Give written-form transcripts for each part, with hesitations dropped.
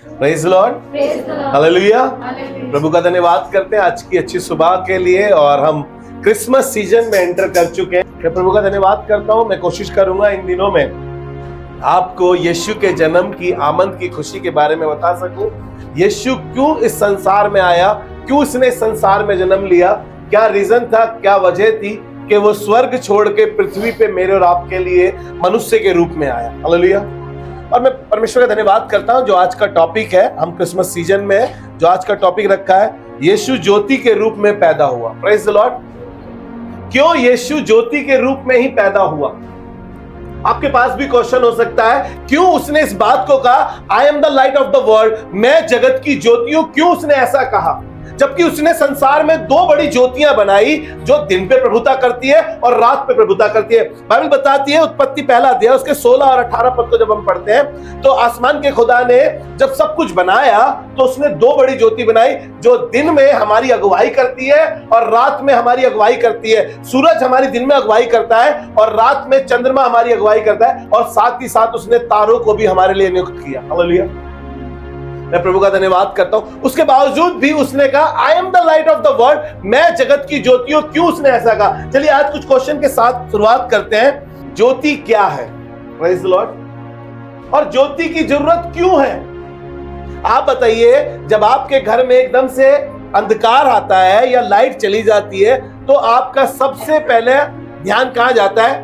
Praise Lord, hallelujah. प्रभु का धन्यवाद करते हैं आज की अच्छी सुबह के लिए, और हम क्रिसमस सीजन में एंटर कर चुके हैं। मैं प्रभु का धन्यवाद करता हूं। मैं कोशिश करूंगा इन दिनों में आपको यीशु के जन्म की आमद की खुशी के बारे में बता सकूं। यीशु क्यों इस संसार में आया, क्यों उसने संसार में जन्म लिया, क्या रीजन था, क्या वजह थी कि वो स्वर्ग छोड़ के पृथ्वी पे मेरे और आपके लिए मनुष्य के रूप में आया। हालेलुया। और मैं परमेश्वर का धन्यवाद करता हूं जो आज का टॉपिक है, हम क्रिसमस सीजन में जो आज का टॉपिक रखा है, यीशु ज्योति के रूप में पैदा हुआ। Praise the Lord. क्यों यीशु ज्योति के रूप में ही पैदा हुआ? आपके पास भी क्वेश्चन हो सकता है, क्यों उसने इस बात को कहा, I am the light of the world, मैं जगत की ज्योति हूं? क्यों उसने ऐसा कहा, जबकि उसने संसार में दो बड़ी ज्योतियां बनाई जो दिन पे प्रभुता करती है और रात पे प्रभुता करती है। बाइबल बताती है, उत्पत्ति पहला अध्याय उसके 16 और 18 पद को जब हम पढ़ते हैं, तो आसमान के खुदा ने जब सब कुछ बनाया तो उसने दो बड़ी ज्योति बनाई जो दिन में हमारी अगुवाई करती है और रात में हमारी अगुवाई करती है। सूरज हमारी दिन में अगुवाई करता है और रात में चंद्रमा हमारी अगुवाई करता है, और साथ ही साथ उसने तारों को भी हमारे लिए नियुक्त किया। हालेलुया। मैं प्रभु का धन्यवाद करता हूं। उसके बावजूद भी उसने कहा, I am the light of the world, मैं जगत की ज्योति हूं। क्यों उसने ऐसा कहा? चलिए आज कुछ क्वेश्चन के साथ शुरुआत करते हैं। ज्योति क्या है? Praise the Lord. और ज्योति की जरूरत क्यों है? आप बताइए, जब आपके घर में एकदम से अंधकार आता है या लाइट चली जाती है तो आपका सबसे पहले ध्यान कहां जाता है?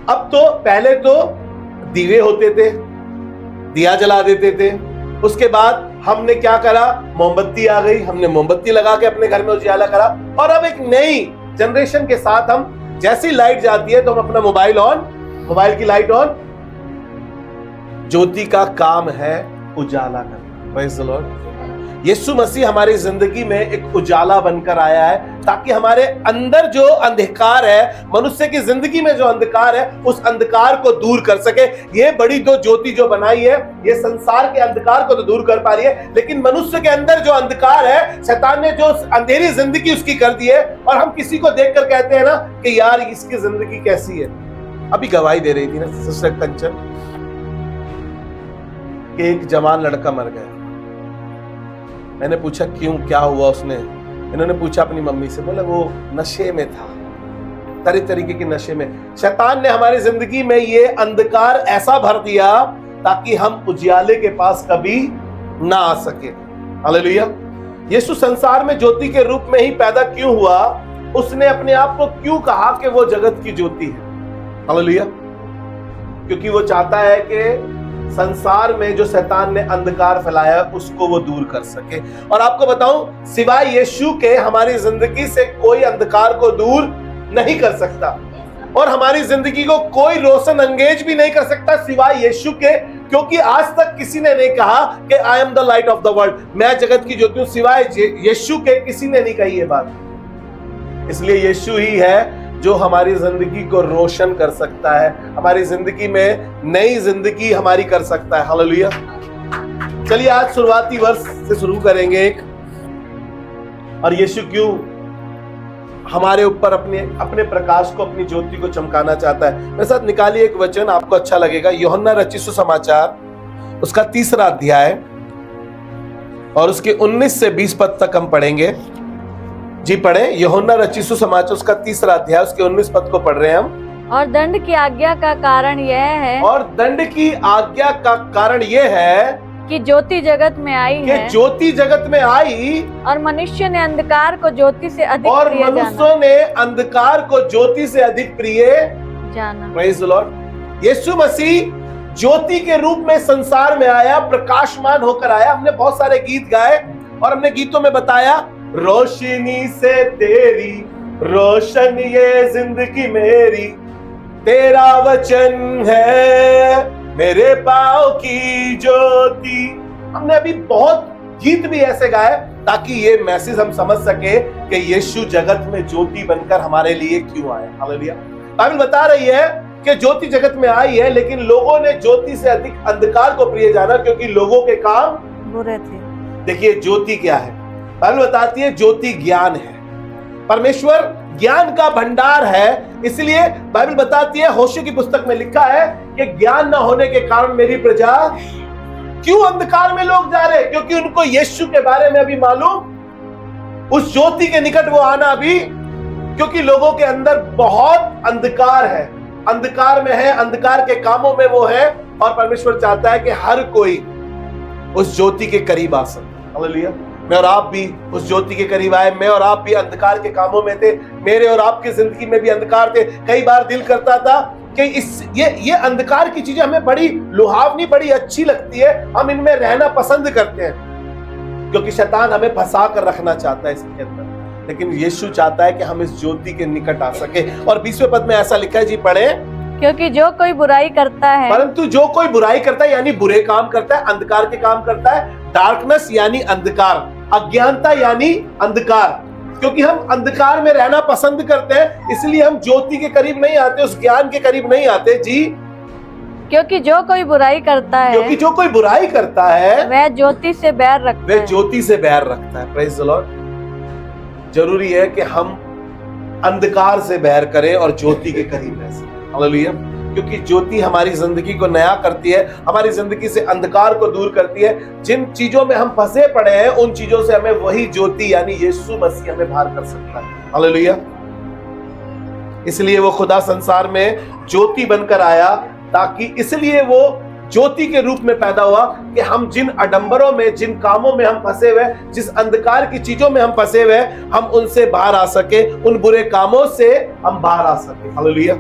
अब तो पहले तो दीवे होते थे, दिया जला देते थे, उसके बाद हमने क्या करा, मोमबत्ती आ गई, हमने मोमबत्ती लगा के अपने घर में उजियाला करा। और अब एक नई जनरेशन के साथ हम जैसी लाइट जाती है तो हम अपना मोबाइल ऑन, मोबाइल की लाइट ऑन। ज्योति का काम है उजाला करना। Praise the lord. यीशु मसीह हमारी जिंदगी में एक उजाला बनकर आया है ताकि हमारे अंदर जो अंधकार है, मनुष्य की जिंदगी में जो अंधकार है, उस अंधकार को दूर कर सके। ये बड़ी दो ज्योति जो बनाई है, ये संसार के अंधकार को तो दूर कर पा रही है, लेकिन मनुष्य के अंदर जो अंधकार है, शैतान ने जो अंधेरी जिंदगी उसकी कर दी है। और हम किसी को देखकर कहते हैं ना कि यार इसकी जिंदगी कैसी है। अभी गवाही दे रही थी ना सिस्टर कंचन कि एक जवान लड़का मर गया। मैंने पूछा क्यों, क्या हुआ? इन्होंने पूछा अपनी मम्मी से, बोला वो नशे में था, तरह तरीके के नशे में। शैतान ने हमारी जिंदगी में ये अंधकार ऐसा भर दिया ताकि हम उजियाले के पास कभी ना आ सके। हालेलुया। यीशु संसार में ज्योति के रूप में ही पैदा क्यों हुआ? उसने अपने आप को क्यों कहा कि वो जगत की ज्योति है? हालेलुया। क्योंकि वो चाहता है कि संसार में जो शैतान ने अंधकार फैलाया उसको वो दूर कर सके। और आपको बताऊं, सिवाय यीशु के हमारी जिंदगी से कोई अंधकार को दूर नहीं कर सकता, और हमारी जिंदगी को कोई रोशन अंगेज भी नहीं कर सकता सिवाय यीशु के। क्योंकि आज तक किसी ने नहीं कहा कि I am the light of the world, मैं जगत की ज्योति हूं, सिवाय यीशु के किसी ने नहीं कही ये बात। इसलिए यीशु ही है जो हमारी जिंदगी को रोशन कर सकता है, हमारी जिंदगी में नई जिंदगी हमारी कर सकता है। हालेलुया। चलिए आज शुरुआती वर्ष से शुरू करेंगे एक, और यीशु क्यों हमारे ऊपर अपने प्रकाश को, अपनी ज्योति को चमकाना चाहता है। मेरे साथ निकालिए एक वचन, आपको अच्छा लगेगा। यूहन्ना रचित सुसमाचार उसका 3रा अध्याय और उसके 19 से 20 पद तक हम पढ़ेंगे। जी पढ़े। यूहन्ना रचित सुसमाचार उसका 3रा अध्याय उसके 19 पद को पढ़ रहे हैं हम। और दंड की आज्ञा का कारण यह है, और दंड की आज्ञा का कारण यह है कि ज्योति जगत में आई है, ज्योति जगत में आई, और मनुष्य ने अंधकार को ज्योति से अधिक और प्रिय मनुष्यों ने अंधकार को ज्योति से अधिक प्रिय जाना। Praise the lord. यीशु मसीह ज्योति के रूप में संसार में आया, प्रकाशमान होकर आया। हमने बहुत सारे गीत गाए और हमने गीतों में बताया, रोशनी से तेरी रोशन ये जिंदगी मेरी, तेरा वचन है मेरे पाँव की ज्योति। हमने अभी बहुत गीत भी ऐसे गाए ताकि ये मैसेज हम समझ सके कि यीशु जगत में ज्योति बनकर हमारे लिए क्यों आया। हालेलुया। बाइबल बता रही है कि ज्योति जगत में आई है, लेकिन लोगों ने ज्योति से अधिक अंधकार को प्रिय जाना क्योंकि लोगों के काम बुरे थे। देखिए ज्योति क्या है? बाइबल बताती है ज्योति ज्ञान है। परमेश्वर ज्ञान का भंडार है, इसलिए बाइबल बताती है, होशे की पुस्तक में लिखा है कि ज्ञान न होने के कारण मेरी प्रजा क्यों अंधकार में लोग जा रहे हैं? क्योंकि उनको यीशु के बारे में अभी मालूम, उस ज्योति के निकट वो आना अभी, क्योंकि लोगों के अंदर बहुत अंधकार है, अंधकार में है, अंधकार के कामों में वो है, और परमेश्वर चाहता है कि हर कोई उस ज्योति के करीब आ सके। हालेलुया। मैं और आप भी उस ज्योति के करीब आए। मैं और आप भी अंधकार के कामों में थे, मेरे और आपकी जिंदगी में भी अंधकार थे। कई बार दिल करता था कि ये अंधकार की चीजें हमें बड़ी लुभावनी, बड़ी अच्छी लगती है, हम इनमें रहना पसंद करते हैं, क्योंकि शैतान हमें फंसा कर रखना चाहता है इसके अंदर। लेकिन यीशु चाहता है कि हम इस ज्योति के निकट आ सके। और 20वें पद में ऐसा लिखा है, जी पढ़े, क्योंकि जो कोई बुराई करता है, परंतु जो कोई बुराई करता है यानी बुरे काम करता है, अंधकार के काम करता है, डार्कनेस यानी अंधकार, अज्ञानता यानी अंधकार, क्योंकि हम अंधकार में रहना पसंद करते हैं, इसलिए हम ज्योति के करीब नहीं आते, उस ज्ञान के करीब नहीं आते। जी, क्योंकि जो कोई बुराई करता है, क्योंकि जो कोई बुराई करता है वह ज्योति से बैर रखता है। वह ज्योति से बैर रखता है। Praise the Lord. जरूरी है कि हम अंधकार से बैर करें और ज्योति के करीब रह सकें। हालेलुया। क्योंकि ज्योति हमारी जिंदगी को नया करती है, हमारी जिंदगी से अंधकार को दूर करती है। जिन चीजों में हम फंसे पड़े हैं, उन चीजों से हमें वही ज्योति यानी यीशु मसीह हमें बाहर कर सकता है। हालेलुया। इसलिए वो खुदा संसार में ज्योति बनकर आया, ताकि इसलिए वो ज्योति के रूप में पैदा हुआ कि हम जिन आडंबरों में, जिन कामों में हम फंसे हुए, जिस अंधकार की चीजों में हम फंसे हुए, हम उनसे बाहर आ सके, उन बुरे कामों से हम बाहर आ सके। हालेलुया।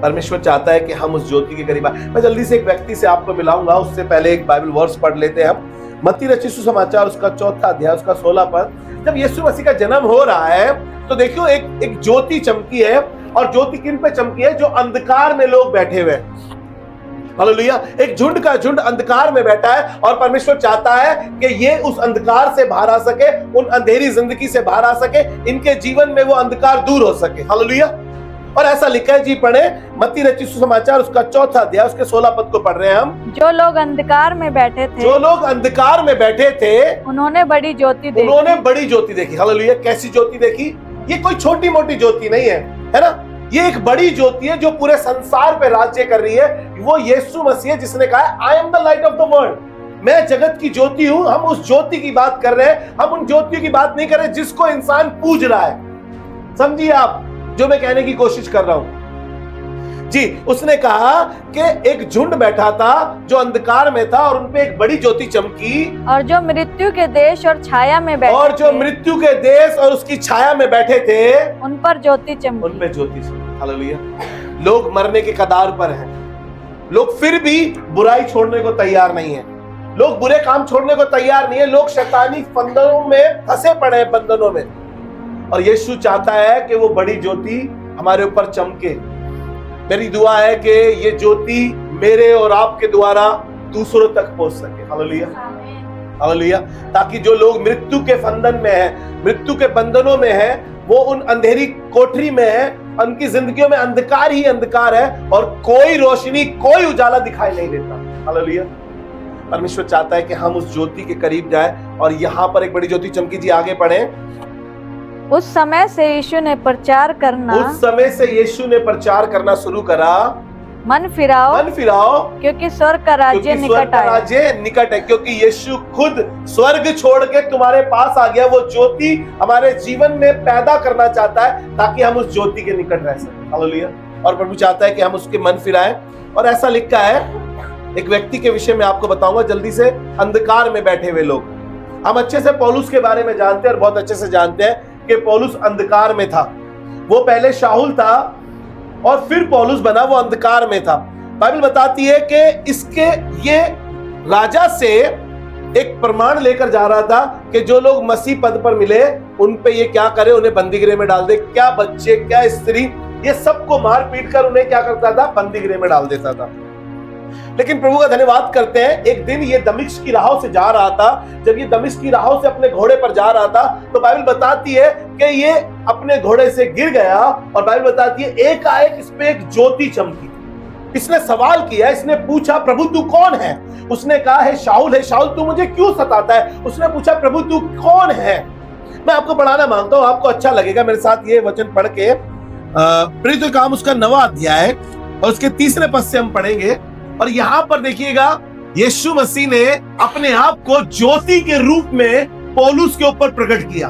परमेश्वर चाहता है कि हम उस ज्योति के करीब आए। मैं जल्दी से एक व्यक्ति से आपको मिलाऊंगा, उससे पहले एक बाइबल वर्स पढ़ लेते हैं हम। मत्ती रचित सुसमाचार उसका 4 अध्याय उसका 16 पद। जब यीशु मसीह का जन्म हो रहा है तो देखियो एक ज्योति चमकी है, और ज्योति किन पे चमकी है? जो अंधकार में लोग बैठे हुए हैं। हालेलुया। एक झुंड का झुंड अंधकार में बैठा है, और परमेश्वर चाहता है कि ये उस अंधकार से बाहर आ सके, उन अंधेरी जिंदगी से बाहर आ सके, इनके जीवन में वो अंधकार दूर हो सके। हालेलुया। और ऐसा लिखा है, जी पढ़े, मत्ती रचित सुसमाचार उसका 4 अध्याय उसके 16 पद को पढ़ रहे हैं हम। जो लोग अंधकार में बैठे थे, जो लोग अंधकार में बैठे थे, उन्होंने बड़ी ज्योति देखी। उन्होंने बड़ी ज्योति देखी। हालेलुया। कैसी ज्योति देखी? ये कोई छोटी मोटी ज्योति नहीं है, है ना? ये एक बड़ी ज्योति है जो पूरे संसार पे राज्य कर रही है। वो यीशु मसीह है जिसने कहा है, I am the light of the world. मैं जगत की ज्योति हूं। हम उस ज्योति की बात कर रहे हैं, हम उन ज्योतियों की बात नहीं कर रहे जिसको इंसान पूज रहा है। समझिए आप जो मैं कहने की कोशिश कर रहा हूं। जी, उसने कहा कि एक झुंड बैठा था जो अंधकार में था, और उनपे एक बड़ी ज्योति चमकी, और जो मृत्यु के देश और छाया में बैठे और जो थे, मृत्यु के देश और उसकी छाया में बैठे थे, उन पर ज्योति चमकी। उन पे ज्योति चमकी। हालेलुया। लोग मरने के कगार पर हैं, लोग फिर भी बुराई छोड़ने को तैयार नहीं है, लोग बुरे काम छोड़ने को तैयार नहीं है, लोग शैतानी बंधनों में फंसे पड़े हैं, बंधनों में। और यीशु चाहता है कि वो बड़ी ज्योति हमारे ऊपर चमके। मेरी दुआ है कि ये ज्योति मेरे और आपके द्वारा दूसरों तक पहुंच सके। हालेलुया। हालेलुया। ताकि जो लोग मृत्यु के बंधन में हैं, मृत्यु के बंधनों में हैं, वो उन अंधेरी कोठरी में है, उनकी जिंदगियों में अंधकार ही अंधकार है, और कोई रोशनी, कोई उजाला दिखाई नहीं देता। हालेलुया। परमेश्वर चाहता है कि हम उस ज्योति के करीब जाए, और यहाँ पर एक बड़ी ज्योति चमकी। जी आगे पढ़े। उस समय से यीशु ने प्रचार करना, उस समय से यीशु ने प्रचार करना शुरू करा, मन फिराओ, मन फिराओ, क्योंकि स्वर्ग का राज्य निकट आया। राज्य निकट है। क्योंकि यीशु खुद स्वर्ग छोड़ के तुम्हारे पास आ गया। वो ज्योति हमारे जीवन में पैदा करना चाहता है, ताकि हम उस ज्योति के निकट रह सकें। हालेलुया। और प्रभु चाहता है कि हम उसके मन फिराएं। और ऐसा लिखा है, एक व्यक्ति के विषय में आपको बताऊंगा जल्दी से। अंधकार में बैठे हुए लोग, हम अच्छे से पौलुस के बारे में जानते हैं, और बहुत अच्छे से जानते हैं कि पौलुस अंधकार में था। वो पहले शाऊल था और फिर पौलुस बना, वो अंधकार में था। बाइबल बताती है कि ये राजा से एक प्रमाण लेकर जा रहा था कि जो लोग मसीह पद पर मिले उन पे ये क्या करे, उन्हें बंदीगृह में डाल दे। क्या बच्चे, क्या स्त्री, ये सबको मार पीट कर उन्हें क्या करता था? बंदीगृह में डाल देता था। लेकिन प्रभु का धन्यवाद करते हैं, एक दिन ये दमिश्क की राहों से जा रहा था। जब ये दमिश्क की राहों से अपने घोड़े पर जा रहा था, तो बाइबल बताती है कि ये अपने घोड़े से गिर गया, और बाइबल बताती है एकाएक इस पे एक ज्योति चमकी। इसने सवाल किया, इसने पूछा, प्रभु तू कौन है? उसने कहा, है शाऊल, तू मुझे क्यों सताता है? उसने पूछा, प्रभु तू कौन है? मैं आपको पढ़ाना मांगता हूं, आपको अच्छा लगेगा मेरे साथ ये वचन पढ़ के। प्रेरितों के काम उसका 9वां अध्याय और उसके 3 पद से हम पढ़ेंगे। और यहां पर देखिएगा यीशु मसीह ने अपने आप को ज्योति के रूप में पौलुस के ऊपर प्रकट किया।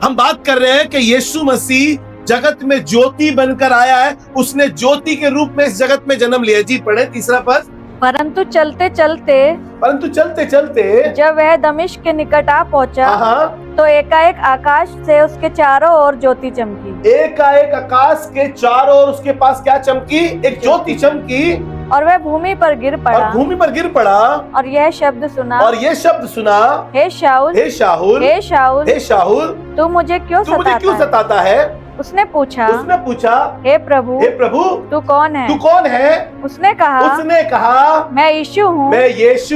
हम बात कर रहे हैं कि यीशु मसीह जगत में ज्योति बनकर आया है, उसने ज्योति के रूप में इस जगत में जन्म लिया। जी पढ़े तीसरा पद। परंतु चलते चलते जब वह दमिश्क के निकट आ पहुंचा, तो एकाएक आकाश से उसके चारों ओर ज्योति चमकी। एकाएक आकाश के चारों ओर उसके पास क्या चमकी? एक ज्योति चमकी, और वह भूमि पर गिर पड़ा, और यह शब्द सुना, हे शाऊल, हे शाऊल, हे शाऊल, हे शाऊल, तू मुझे क्यों सताता है? उसने पूछा, हे प्रभु, तू कौन है? उसने कहा, मैं यीशु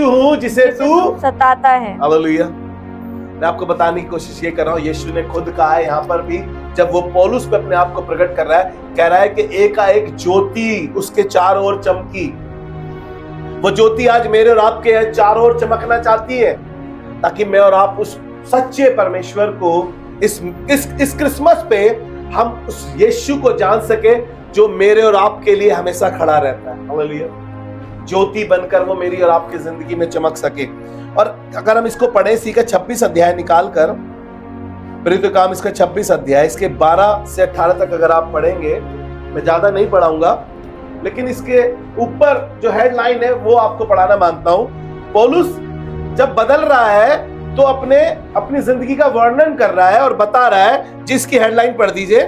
हूँ जिसे तू सताता है। हालेलुया। मैं आपको बताने की कोशिश ये कर रहा हूँ, यीशु ने खुद कहा है यहाँ पर भी, जब वो पौलुस पे अपने आप को प्रकट कर रहा है, कह रहा है कि एकाएक ज्योति उसके चारों ओर चमकी। वो ज्योति आज मेरे और आपके चारों ओर चमकना चाहती है, ताकि मैं और आप उस सच्चे परमेश्वर को इस क्रिसमस पे हम उस यीशु को जान सके, जो मेरे और आपके लिए हमेशा खड़ा रहता है। हालेलुया। ज्योति बनकर वो मेरी और आपकी जिंदगी में चमक सके। और अगर हम इसको पढ़े, इसी का 26 अध्याय निकाल कर, प्रेरित काम इसका 26 अध्याय, इसके 12 से 18 तक अगर आप पढ़ेंगे, मैं ज्यादा नहीं पढ़ाऊंगा, लेकिन इसके ऊपर जो हेडलाइन है वो आपको पढ़ाना मानता हूं। पौलुस जब बदल रहा है तो अपनी जिंदगी का वर्णन कर रहा है और बता रहा है, जिसकी हेडलाइन पढ़ दीजिए,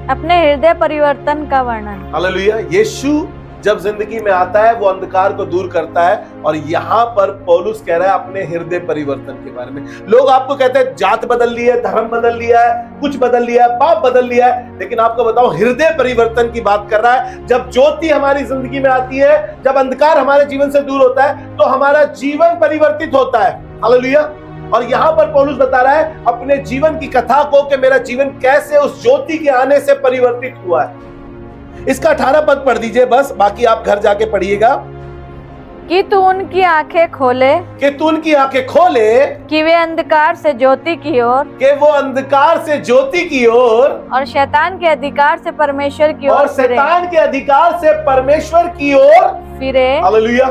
अपने हृदय परिवर्तन का वर्णन। हालेलुया। यीशु जब जिंदगी में आता है वो अंधकार को दूर करता है, और यहाँ पर पौलुस कह रहा है अपने हृदय परिवर्तन के बारे में। लोग आपको कहते हैं जात बदल ली है, धर्म बदल लिया है, कुछ बदल लिया है, पाप बदल लिया है, लेकिन आपको बताओ हृदय परिवर्तन की बात कर रहा है। जब ज्योति हमारी जिंदगी में आती है, जब अंधकार हमारे जीवन से दूर होता है, तो हमारा जीवन परिवर्तित होता है। हालेलुया। और यहाँ पर पौलुस बता रहा है अपने जीवन की कथा को, कि मेरा जीवन कैसे उस ज्योति के आने से परिवर्तित हुआ है। इसका 18 पद पढ़ दीजिए बस, बाकी आप घर जाके पढ़िएगा। कि तू उनकी आंखें खोले, कि वे अंधकार से ज्योति की ओर, और शैतान के अधिकार से परमेश्वर की ओर फिरे। हालेलुया।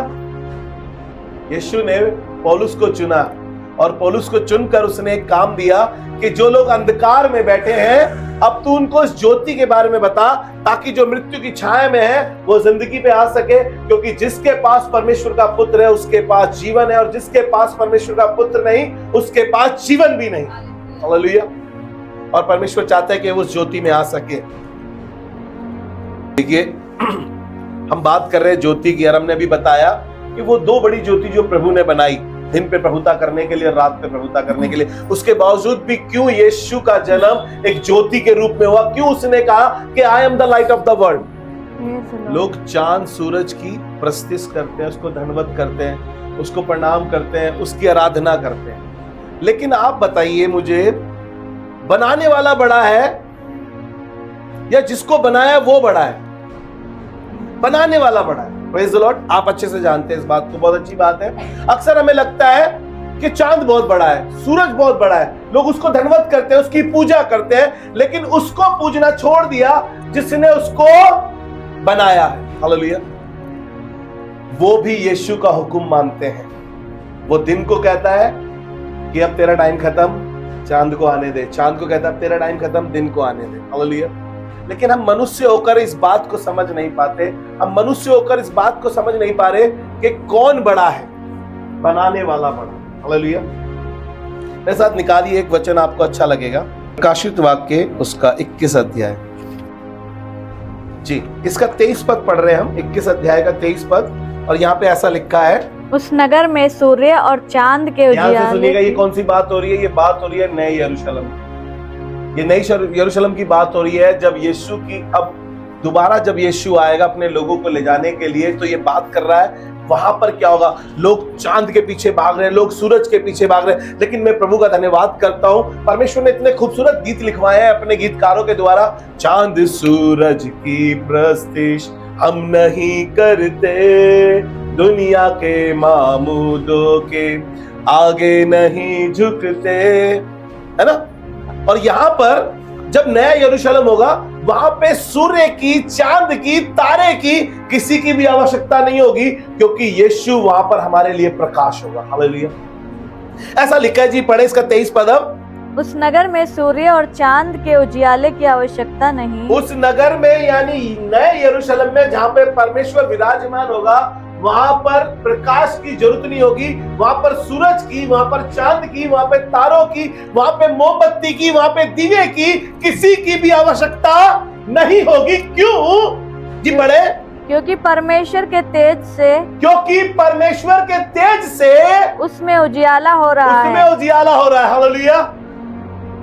यीशु ने पौलुस को चुना, और पौलुस को चुनकर उसने एक काम दिया कि जो लोग अंधकार में बैठे हैं, अब तू उनको इस ज्योति के बारे में बता, ताकि जो मृत्यु की छाया में है वो जिंदगी पे आ सके। क्योंकि जिसके पास परमेश्वर का पुत्र है उसके पास जीवन है, और जिसके पास परमेश्वर का पुत्र नहीं उसके पास जीवन भी नहीं। हालेलुया। और परमेश्वर चाहता है कि वो उस ज्योति में आ सके। देखिए, हम बात कर रहे हैं ज्योति की, और हमने अभी बताया कि वो दो बड़ी ज्योति जो प्रभु ने बनाई, दिन पे प्रभुता करने के लिए, रात पे प्रभुता करने के लिए, उसके बावजूद भी क्यों यीशु का जन्म एक ज्योति के रूप में हुआ? क्यों उसने कहा कि I am the light of the world? लोग चांद सूरज की प्रस्तुति करते हैं, उसको धन्यवाद करते हैं, उसको प्रणाम करते हैं, उसकी आराधना करते हैं, लेकिन आप बताइए मुझे, बनाने वाला बड़ा है या जिसको बनाया वो बड़ा है? बनाने वाला बड़ा है। Praise the Lord. आप अच्छे से जानते हैं इस बात को, बहुत अच्छी बात है। अक्सर हमें लगता है कि चांद बहुत बड़ा है, सूरज बहुत बड़ा है, लोग उसको धन्यवाद करते हैं, उसकी पूजा करते हैं, लेकिन उसको पूजना छोड़ दिया जिसने उसको बनाया है। हालेलुया। वो भी यीशु का हुक्म मानते हैं। वो दिन को कहता है कि अब तेरा टाइम खत्म, चांद को आने दे। चांद को कहता है अब तेरा टाइम खत्म, दिन को आने दे। हालेलुया। लेकिन हम मनुष्य होकर इस बात को समझ नहीं पाते। हम मनुष्य होकर इस बात को समझ नहीं पा रहे कि कौन बड़ा है, बनाने वाला बड़ा। हालेलुया। मेरे साथ निकालिए एक वचन, आपको अच्छा लगेगा। प्रकाशित वाक्य उसका 21 अध्याय, जी इसका 23 पद पढ़ रहे हैं हम। 21 अध्याय का 23 पद, और यहाँ पे ऐसा लिखा है, उस नगर में सूर्य और चांद के उजियाले। सुनिएगा, ये कौन सी बात हो रही है? ये बात हो रही है नए यरूशलेम। ये नई यरूशलेम की बात हो रही है। जब यीशु की, अब दोबारा जब यीशु आएगा अपने लोगों को ले जाने के लिए, तो ये बात कर रहा है वहां पर क्या होगा। लोग चांद के पीछे भाग रहे हैं, लोग सूरज के पीछे भाग रहे हैं, लेकिन मैं प्रभु का धन्यवाद करता हूं, परमेश्वर ने इतने खूबसूरत गीत लिखवाए हैं अपने गीतकारों के द्वारा। चांद सूरज की प्रस्तिश हम नहीं करते, दुनिया के मामूदों के आगे नहीं झुकते, है ना। और यहां पर जब नया यरूशलेम होगा वहां पे सूर्य की, चांद की, तारे की, किसी की भी आवश्यकता नहीं होगी, क्योंकि यीशु वहां पर हमारे लिए प्रकाश होगा। हालेलुया। ऐसा लिखा है जी, पढ़े इसका 23 पद। उस नगर में सूर्य और चांद के उजियाले की आवश्यकता नहीं। उस नगर में यानी नए यरूशलेम में जहां पे परमेश्वर विराजमान होगा, वहां पर प्रकाश की जरूरत नहीं होगी। वहां पर सूरज की, वहां पर चांद की, वहां पे तारों की, वहां पे मोमबत्ती की, वहां पे दिए की, किसी की भी आवश्यकता नहीं होगी। क्यों जी? बड़े क्योंकि परमेश्वर के तेज से, उसमें उजियाला हो रहा है। हालेलुया।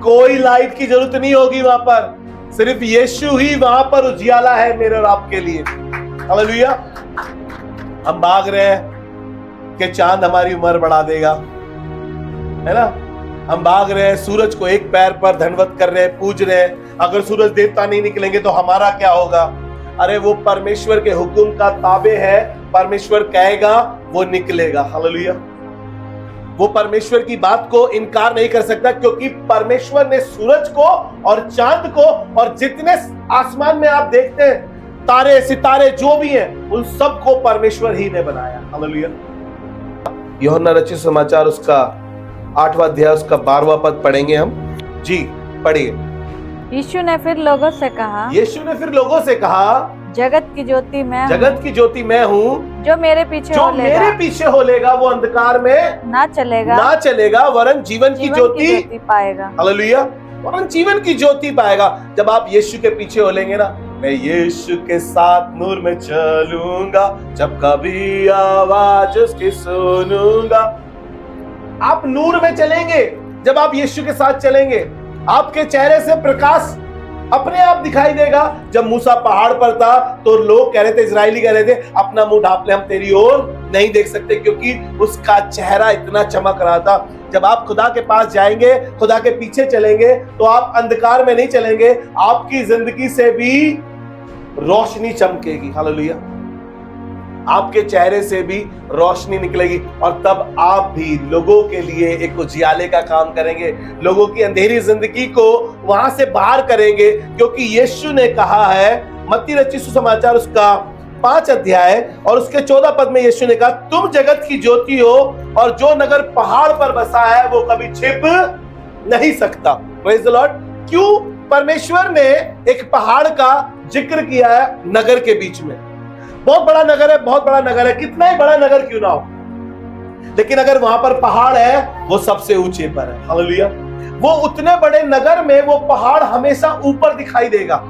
कोई लाइट की जरूरत नहीं होगी वहां पर, सिर्फ यीशु ही वहां पर उजियाला है मेरे और आपके लिए। हालेलुया। हम भाग रहे हैं कि चांद हमारी उम्र बढ़ा देगा, है ना। हम भाग रहे हैं, सूरज को एक पैर पर धन्यवाद कर रहे हैं, पूज रहे हैं। अगर सूरज देवता नहीं निकलेंगे तो हमारा क्या होगा? अरे वो परमेश्वर के हुक्म का ताबे है, परमेश्वर कहेगा वो निकलेगा। हालेलुया। वो परमेश्वर की बात को इनकार नहीं कर सकता, क्योंकि परमेश्वर ने सूरज को और चांद को और जितने आसमान में आप देखते हैं तारे सितारे जो भी हैं, उन सब को परमेश्वर ही ने बनाया। हालेलुया। यूहन्ना रचित समाचार उसका 8वां अध्याय उसका 12वां पद पढ़ेंगे हम जी। पढ़िए। यीशु ने फिर लोगों से कहा, जगत की ज्योति मैं हूँ। जो मेरे पीछे होलेगा वो अंधकार में ना चलेगा वरन जीवन की ज्योति पाएगा। हालेलुया। वरन जीवन की ज्योति पाएगा। जब आप यीशु के पीछे होलेंगे ना, मैं यीशु के साथ नूर में चलूंगा, जब कभी आवाज उसकी सुनूंगा। आप नूर में चलेंगे जब आप यीशु के साथ चलेंगे। आपके चेहरे से प्रकाश अपने आप दिखाई देगा। जब मूसा पहाड़ पर था तो लोग कह रहे थे, इजरायली कह रहे थे, अपना मुंह ढांप ले, हम तेरी ओर नहीं देख सकते, क्योंकि उसका चेहरा इतना चमक रहा था। जब आप खुदा के पास जाएंगे, खुदा के पीछे चलेंगे, तो आप अंधकार में नहीं चलेंगे, आपकी जिंदगी से भी रोशनी चमकेगी। हालेलुया। आपके चेहरे से भी रोशनी निकलेगी, और तब आप भी लोगों के लिए एक उजियाले का काम करेंगे, लोगों की अंधेरी जिंदगी को वहां से बाहर करेंगे, क्योंकि यीशु ने कहा है, मत्ती रचित सुसमाचार उसका 5 अध्याय और उसके 14 पद में यीशु ने कहा, तुम जगत की ज्योति हो, और जो नगर पहाड़ पर बसा है वो कभी छिप नहीं सकता। Praise the Lord. क्यों? परमेश्वर ने एक पहाड़ का जिक्र किया है नगर के बीच में। बहुत बड़ा नगर है, कितना ही बड़ा नगर क्यों ना हो, लेकिन अगर वहां पर पहाड़ है, वो सबसे ऊंचे पर है। हालेलुया। वो उतने बड़े नगर में वो पहाड़ हमेशा ऊपर दिखाई देगा।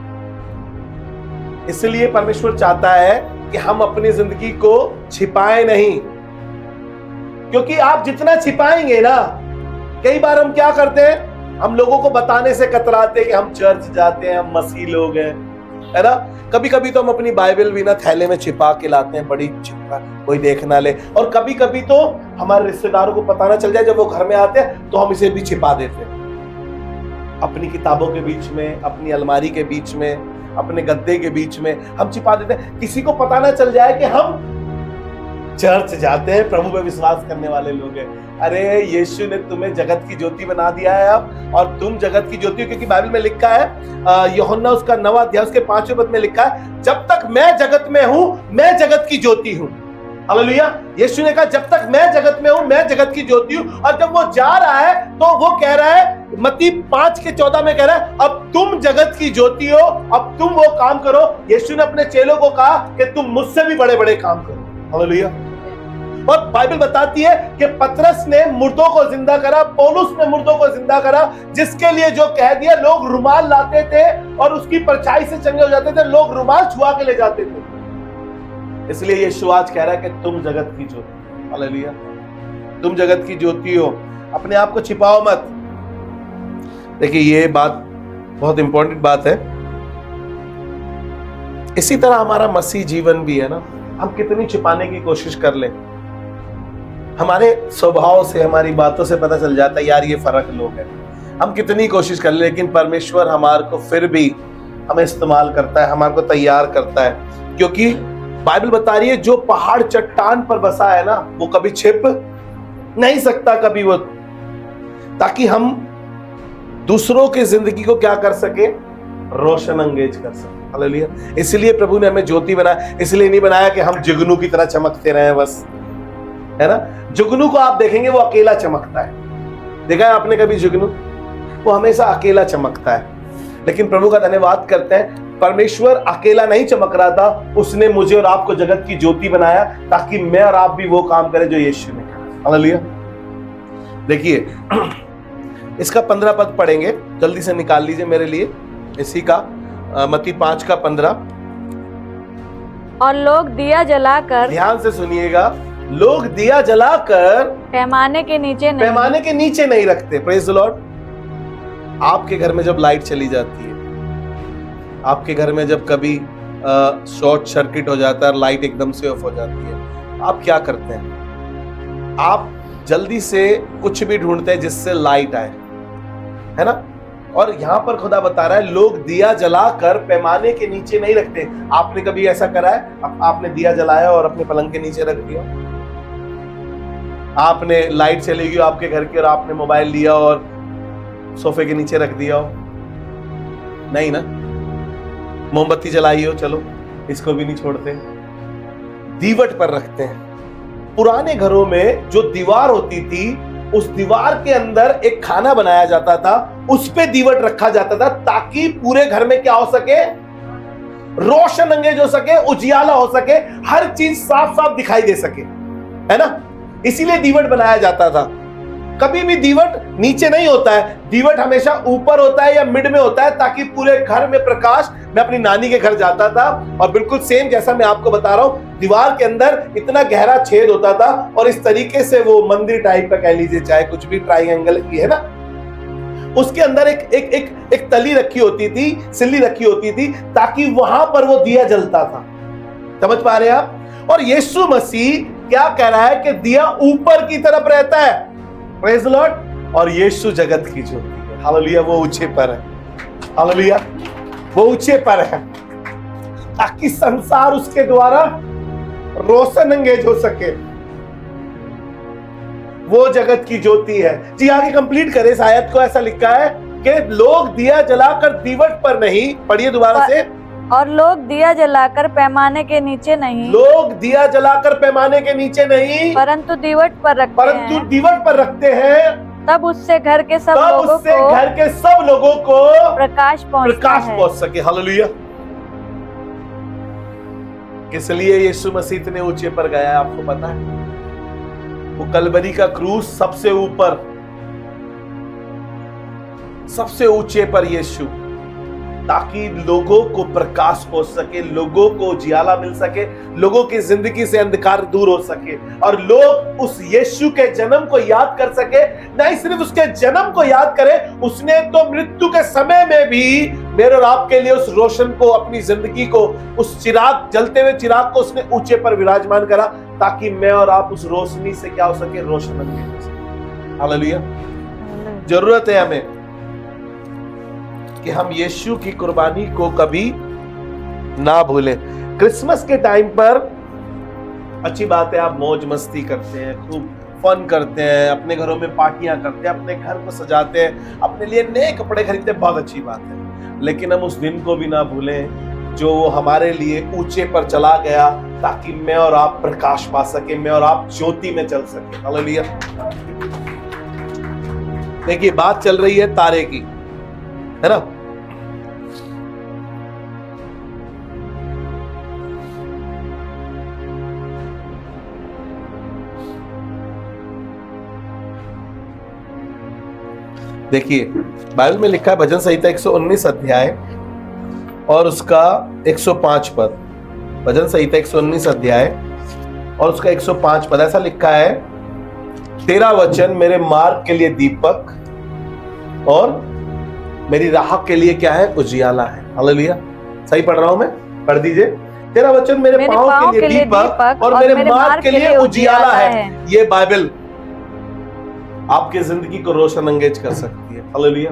इसलिए परमेश्वर चाहता है कि हम अपनी जिंदगी को छिपाएं नहीं, क्योंकि आप जितना छिपाएंगे ना, कई बार हम क्या करते हैं, हम लोगों को बताने से कतराते हैं कि हम चर्च जाते हैं, हम मसीह लोग हैं, है ना। कभी कभी तो हम अपनी बाइबल भी ना थैले में छिपा के लाते हैं, बड़ी छिपा, कोई देख ना ले। और कभी कभी तो हमारे रिश्तेदारों को पता ना चल जाए, जब वो घर में आते हैं तो हम इसे भी छिपा देते हैं। अपनी किताबों के बीच में, अपनी अलमारी के बीच में, अपने गद्दे के बीच में हम छिपा देते हैं, किसी को पता ना चल जाए कि हम चर्च जाते हैं, प्रभु पे विश्वास करने वाले लोग हैं। अरे यीशु ने तुम्हें जगत की ज्योति बना दिया है अब, और तुम जगत की ज्योति हो, क्योंकि बाइबल में लिखा है, यूहन्ना उसका 9वां अध्याय उसके 5वें पद में लिखा है, जब तक मैं जगत में हूं, मैं जगत की ज्योति हूं। हालेलुया। यीशु ने कहा, जब तक मैं जगत में हूं, मैं जगत की ज्योति हूं। और जब वो जा रहा है तो वो कह रहा है, मत्ती 5:14 में कह रहा है, अब तुम जगत की ज्योति हो, अब तुम वो काम करो। यीशु ने अपने चेलों को कहा कि तुम मुझसे भी बड़े बड़े काम करो। हालेलुया। और बाइबल बताती है कि पतरस ने मुर्दों को जिंदा करा, पौलुस ने मुर्दों को जिंदा करा, जिसके लिए जो कह दिया, लोग रुमाल लाते थे और उसकी परछाई से चंगे हो जाते थे, लोग रुमाल छुआ के ले जाते थे। इसलिए यीशु आज कह रहा है कि तुम जगत की ज्योति। हालेलुया। तुम जगत की ज्योति हो, अपने आप को छिपाओ मत। देखिए ये बात बहुत इंपॉर्टेंट बात है। इसी तरह हमारा मसीह जीवन भी है ना, हम कितनी छिपाने की कोशिश कर ले, हमारे स्वभाव से, हमारी बातों से पता चल जाता है यार ये फर्क लोग हैं। हम कितनी कोशिश कर ले, लेकिन परमेश्वर हमारे को फिर भी हमें इस्तेमाल करता है, हमारे को तैयार करता है, क्योंकि बाइबल बता रही है जो पहाड़ चट्टान पर बसा है ना, वो कभी छिप नहीं सकता कभी वो, ताकि हम दूसरों की जिंदगी को क्या कर सके, रोशन अंगेज कर सके। हालेलुया। इसलिए प्रभु ने हमें ज्योति बनाया, इसलिए नहीं बनाया कि हम जुगनू की तरह चमकते रहे बस, है ना। जुगनू को आप देखेंगे वो अकेला चमकता है, देखा है आपने कभी जुगनू? वो हमेशा अकेला चमकता है। लेकिन प्रभु का धन्यवाद करते हैं, परमेश्वर अकेला नहीं चमक रहा था, उसने मुझे और आपको जगत की ज्योति बनाया ताकि मैं और आप भी वो काम करें जो यीशु ने कहा। हालेलुया। देखिए इसका 15 पद पढ़ेंगे, जल्दी से निकाल लीजिए मेरे लिए इसी का, मत्ती 5 का 15। और लोग दिया जलाकर, ध्यान से सुनिएगा, लोग दिया जलाकर पैमाने के नीचे नहीं रखते। Praise the Lord. आपके घर में जब लाइट चली जाती है, आपके घर में जब कभी शॉर्ट सर्किट हो जाता है, लाइट एकदम से ऑफ हो जाती है, आप क्या करते हैं? आप जल्दी से कुछ भी ढूंढते हैं जिससे लाइट आए, है ना। और यहां पर खुदा बता रहा है लोग दिया जलाकर पैमाने के नीचे नहीं रखते। आपने कभी ऐसा करा है? आपने दिया जलाया और अपने पलंग के नीचे रख दिया? आपने लाइट चली गई आपके घर की और आपने मोबाइल लिया और सोफे के नीचे रख दिया हो? नहीं ना। मोमबत्ती जलाई हो, चलो इसको भी नहीं छोड़ते, दीवट पर रखते हैं। पुराने घरों में जो दीवार होती थी, उस दीवार के अंदर एक खाना बनाया जाता था, उस पे दीवट रखा जाता था ताकि पूरे घर में क्या हो सके? रोशन अंगेज हो सके, उजियाला हो सके, हर चीज साफ साफ दिखाई दे सके, है ना। इसीलिए दीवट बनाया जाता था। कभी भी दीवट नीचे नहीं होता है, दीवट हमेशा ऊपर होता है या मिड में होता है ताकि पूरे घर में प्रकाश। मैं अपनी नानी के घर जाता था और बिल्कुल सेम जैसा मैं आपको बता रहा हूं, दीवार के अंदर इतना गहरा छेद होता था और इस तरीके से वो मंदिर टाइप का कह लीजिए, चाहे कुछ भी, ट्राइंगल की, है ना। उसके अंदर एक तली रखी होती थी, सिल्ली रखी होती थी ताकि वहां पर वो दिया जलता था। समझ पा रहे हैं आप? और यीशु मसीह क्या कह रहा है कि दिया ऊपर की तरफ रहता है, प्रेज द लॉर्ड, और यीशु जगत की ज्योति है। हालेलुया। वो ऊंचे पर है, हालेलुया, वो ऊंचे पर है ताकि संसार उसके द्वारा रोशन अंगेज हो सके। वो जगत की ज्योति है। जी आगे कंप्लीट करें इस आयत को। ऐसा लिखा है कि लोग दिया जलाकर दीवट पर नहीं, पढ़िए दोबारा से, और लोग दिया जलाकर पैमाने के नीचे नहीं, लोग दिया जलाकर पैमाने के नीचे नहीं, परंतु दीवट पर रखते हैं, तब उससे घर के सब लोगों को प्रकाश पहुंच सके। हालेलुया। किस लिए यीशु मसीह इतने ऊंचे पर गया है आपको पता है? वो कलवरी का क्रूस सबसे ऊपर, सबसे ऊंचे पर यीशु, ताकि लोगों को प्रकाश पहुंच सके, लोगों को उजियाला मिल सके, लोगों की जिंदगी से अंधकार दूर हो सके और लोग उस यीशु के जन्म को याद कर सके। नहीं सिर्फ उसके जन्म को याद करें, उसने तो मृत्यु के समय में भी मेरे और आपके लिए उस रोशन को, अपनी जिंदगी को, उस चिराग, जलते हुए चिराग को उसने ऊंचे पर विराजमान करा ताकि मैं और आप उस रोशनी से क्या हो सके? रोशन हो सके। हालेलुया। जरूरत है हमें कि हम यीशु की कुर्बानी को कभी ना भूलें। क्रिसमस के टाइम पर अच्छी बात है, आप मौज मस्ती करते हैं, खूब फन करते हैं, अपने घरों में पार्टियां करते हैं, अपने घर को सजाते हैं, अपने लिए नए कपड़े खरीदते हैं, बहुत अच्छी बात है। लेकिन हम उस दिन को भी ना भूलें जो हमारे लिए ऊंचे पर चला गया ताकि मैं और आप प्रकाश पा सके, मैं और आप ज्योति में चल सके। हालेलुया। देखिए बात चल रही है तारे की, है ना। देखिए बाइबल में लिखा है, भजन संहिता 119 अध्याय और उसका 105 पद। भजन संहिता 119 अध्याय और उसका 105 पद, ऐसा लिखा है, तेरा वचन मेरे मार्ग के लिए दीपक और मेरी राह के लिए क्या है? उजियाला है। हालेलुया। सही पढ़ रहा हूं मैं? पढ़ दीजिए। तेरा वचन मेरे पांव के लिए दीपक और मेरे मार्ग के लिए उजियाला है। ये बाइबल आपकी जिंदगी को रोशन अंगेज कर सकती है। हालेलुया।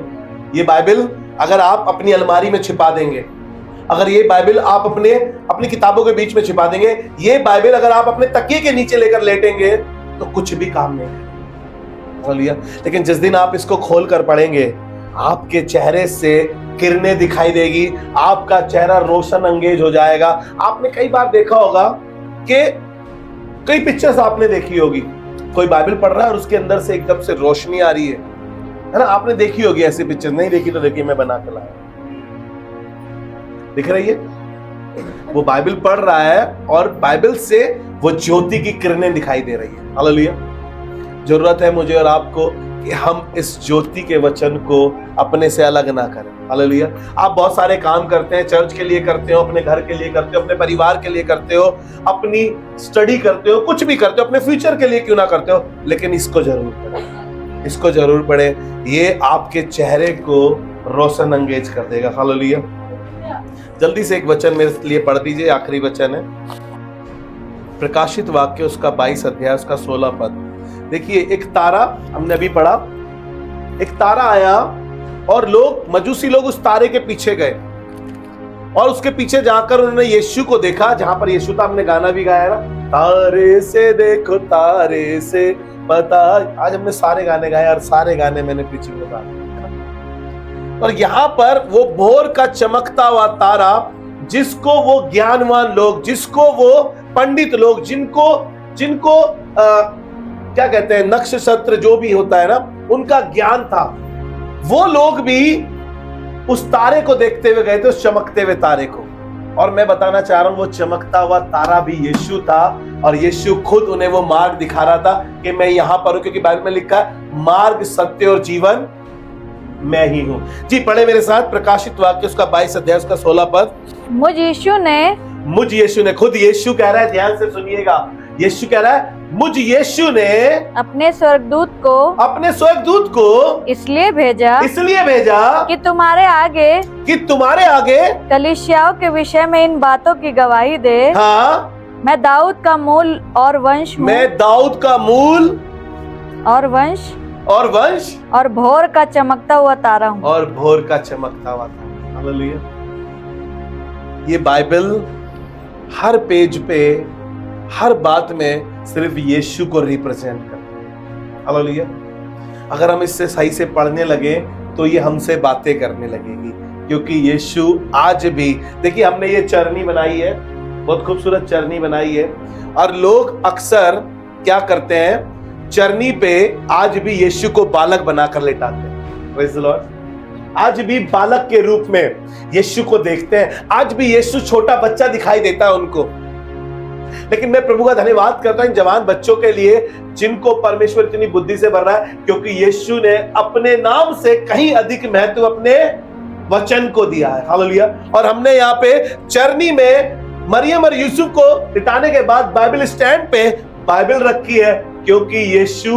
ये बाइबल अगर आप अपनी अलमारी में छिपा देंगे, अगर ये बाइबल आप अपनी किताबों के बीच में छिपा देंगे, ये बाइबल अगर आप अपने तकिए के नीचे लेकर लेटेंगे तो कुछ भी काम नहीं है। हालेलुया। लेकिन जिस दिन आप इसको खोल कर पढ़ेंगे, आपके चेहरे से किरणें दिखाई देगी, आपका चेहरा रोशन अंगेज हो जाएगा। आपने कई बार देखा होगा कि कई पिक्चर्स आपने देखी होगी, कोई बाइबल पढ़ रहा है और उसके अंदर से एकदम से रोशनी आ रही है ना? आपने देखी होगी ऐसी पिक्चर, नहीं देखी तो देखिए मैं बना के लाया, दिख रही है? वो बाइबल पढ़ रहा है और बाइबल से वो ज्योति की किरणें दिखाई दे रही है। हालेलुया। जरूरत है मुझे और आपको कि हम इस ज्योति के वचन को अपने से अलग ना करें। हालेलुया। आप बहुत सारे काम करते हैं, चर्च के लिए करते हो, अपने घर के लिए करते हो, अपने परिवार के लिए करते हो, अपनी स्टडी करते हो, कुछ भी करते हो, अपने फ्यूचर के लिए क्यों ना करते हो, लेकिन इसको जरूर पढ़े, इसको जरूर पढ़े। ये आपके चेहरे को रोशन अंगेज कर देगा। हालेलुया। जल्दी से एक वचन मेरे लिए पढ़ दीजिए, आखिरी वचन है प्रकाशित वाक्य उसका 22 अध्याय उसका 16 पद। देखिए, एक तारा, हमने अभी पढ़ा, एक तारा आया और मजूसी लोग उस तारे के पीछे गए और उसके पीछे जाकर उन्होंने यीशु को देखा, जहां पर यीशु था। हमने गाना भी गाया ना, तारे से देखो तारे से पता। आज हमने सारे गाने गाए और सारे गाने मैंने पीछे बता दिए। और यहां पर वो भोर का चमकता हुआ तारा, जिसको वो ज्ञानवान लोग, जिसको वो पंडित लोग, जिनको क्या कहते हैं, नक्षत्र जो भी होता है ना, उनका ज्ञान था, वो लोग भी उस तारे को देखते हुए गए थे, उस चमकते हुए तारे को। और मैं बताना चाह रहा हूं, वो चमकता हुआ तारा भी यीशु था और यीशु खुद उन्हें वो मार्ग दिखा रहा था कि मैं यहां पर हूं, क्योंकि बाइबल में लिखा है मार्ग, सत्य और जीवन मैं ही हूं। जी पढ़े मेरे साथ प्रकाशित वाक्य उसका 22 अध्याय उसका 16 पद। मुझ यीशु ने, खुद यीशु कह रहा है, ध्यान से सुनिएगा, यीशु कह रहा है, मुझ यीशु ने अपने स्वर्गदूत को इसलिए भेजा कि तुम्हारे आगे कलीसियाओं के विषय में इन बातों की गवाही दे। हाँ, मैं दाऊद का मूल और वंश और भोर का चमकता हुआ तारा हूँ। हालेलुया। ये बाइबल हर पेज पे, हर बात में सिर्फ यीशु को रिप्रेजेंट करती है। हालेलुया। अगर हम इससे सही से पढ़ने लगे तो ये हमसे बातें करने लगेगी, क्योंकि यीशु आज भी, देखिए हमने ये चरनी बनाई है, बहुत खूबसूरत चरनी बनाई है, और लोग अक्सर क्या करते हैं, चरनी पे आज भी यीशु को बालक बनाकर लेटाते हैं। Praise the Lord. आज भी बालक के रूप में यीशु को देखते हैं, आज भी यीशु छोटा बच्चा दिखाई देता है उनको। लेकिन मैं प्रभु का धन्यवाद करता हूं इन जवान बच्चों के लिए, जिनको परमेश्वर इतनी बुद्धि से भर रहा है, क्योंकि यीशु ने अपने नाम से कहीं अधिक महत्व अपने वचन को दिया है। हालेलुया। और हमने यहाँ पे चरनी में मरियम और यूसुफ को लिटाने के बाद बाइबल स्टैंड पे बाइबल रखी है, क्योंकि यीशु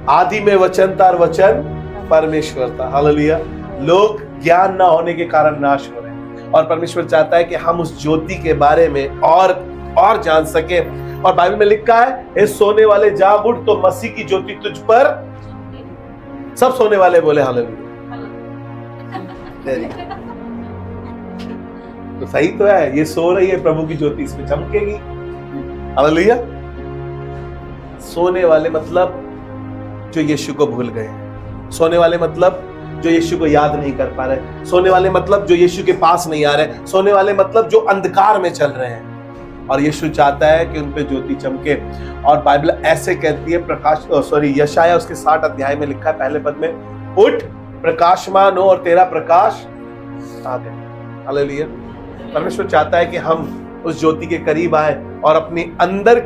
आदि में वचन था और वचन परमेश्वर था। हालेलुया। लोग ज्ञान ना होने के कारण नाश हो रहे हैं, और परमेश्वर चाहता है कि हम उस ज्योति के बारे में और जान सके। और बाइबल में लिखा है, ए सोने वाले जाग उठ, तो मसीह की ज्योति तुझ पर। सब सोने वाले बोले हालेलुया। तो सही तो है, ये सो रही है, प्रभु की ज्योति इसमें चमकेगी। हालेलुया। सोने वाले मतलब जो यीशु को भूल गए, सोने वाले मतलब जो यीशु को याद नहीं कर पा रहे, सोने वाले मतलब जो यीशु के पास नहीं आ रहे, सोने वाले मतलब जो अंधकार में चल रहे हैं। और यीशु चाहता है कि उन पे ज्योति चमके। और बाइबल ऐसे कहती है, यशाया उसके 60 अध्याय में लिखा है पहले पद में, उठ प्रकाशमान हो और तेरा प्रकाश आ गया। हालेलुया। परमेश्वर चाहता है कि हम उस ज्योति के करीब आए और अपनी अंदर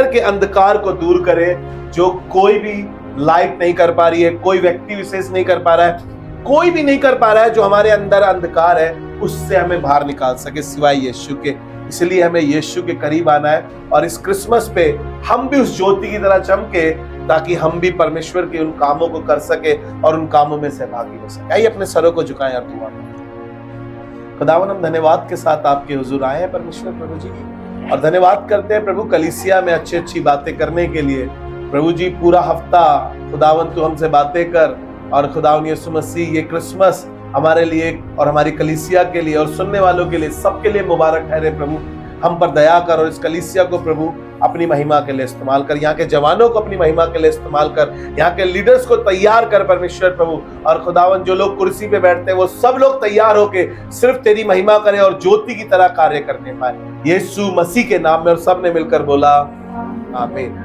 के अंधकार को दूर करें, जो कोई भी लाइट नहीं कर पा रही है, कोई व्यक्ति विशेष नहीं कर पा रहा है, कोई भी नहीं कर पा रहा है। जो हमारे अंदर अंधकार है उससे हमें बाहर निकाल सके सिवाय यीशु के। इसलिए हमें यीशु के करीब आना है, और इस क्रिसमस पे हम भी उस ज्योति की तरह चमके, ताकि हम भी परमेश्वर के उन कामों को कर सके और उन कामों में सहभागी हो सके। आइए अपने सरों को झुकाएं और दुआ करें। खुदावन, हम धन्यवाद के साथ आपके हुजूर आए हैं परमेश्वर प्रभु जी, और धन्यवाद करते हैं प्रभु कलीसिया में अच्छी बातें करने के लिए। प्रभु जी पूरा हफ्ता खुदावन तू हमसे बातें कर, और खुदावन यीशु मसीह ये क्रिसमस हमारे लिए और हमारी कलीसिया के लिए और सुनने वालों के लिए, सबके लिए मुबारक ठहरे। प्रभु हम पर दया कर और इस कलीसिया को प्रभु अपनी महिमा के लिए इस्तेमाल कर, यहाँ के जवानों को अपनी महिमा के लिए इस्तेमाल कर, यहाँ के लीडर्स को तैयार कर परमेश्वर प्रभु। और खुदावन जो लोग कुर्सी पे बैठते हैं वो सब लोग तैयार होके सिर्फ तेरी महिमा करें और ज्योति की तरह कार्य करने पाए, यीशु मसीह के नाम में। और सबने मिलकर बोला आमीन।